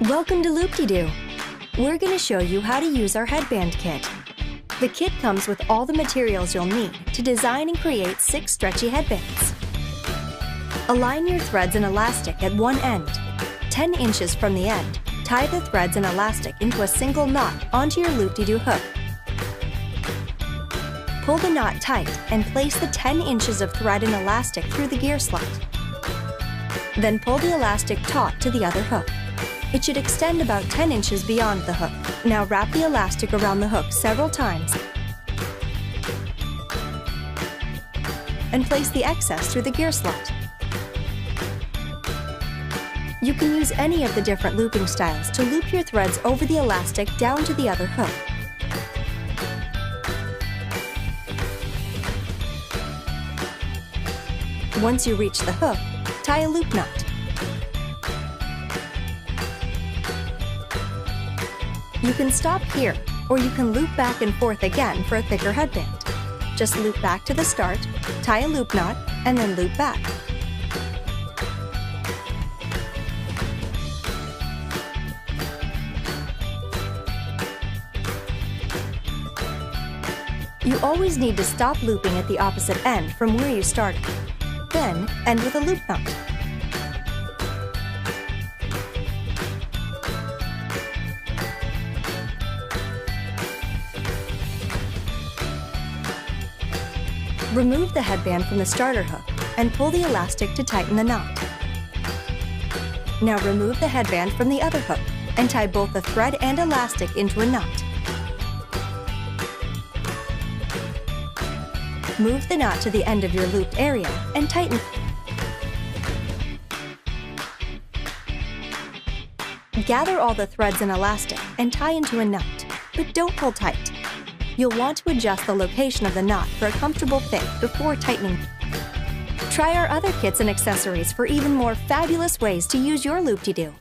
Welcome to Loopdedoo. We're going to show you how to use our headband kit. The kit comes with all the materials you'll need to design and create 6 stretchy headbands. Align your threads and elastic at one end. 10 inches from the end, tie the threads and elastic into a single knot onto your Loopdedoo hook. Pull the knot tight and place the 10 inches of thread and elastic through the gear slot. Then pull the elastic taut to the other hook. It should extend about 10 inches beyond the hook. Now wrap the elastic around the hook several times and place the excess through the gear slot. You can use any of the different looping styles to loop your threads over the elastic down to the other hook. Once you reach the hook, tie a loop knot. You can stop here, or you can loop back and forth again for a thicker headband. Just loop back to the start, tie a loop knot, and then loop back. You always need to stop looping at the opposite end from where you started. Then end with a loop knot. Remove the headband from the starter hook and pull the elastic to tighten the knot. Now remove the headband from the other hook and tie both the thread and elastic into a knot. Move the knot to the end of your looped area and tighten. Gather all the threads and elastic and tie into a knot, but don't pull tight. You'll want to adjust the location of the knot for a comfortable fit before tightening. Try our other kits and accessories for even more fabulous ways to use your Loopdedoo.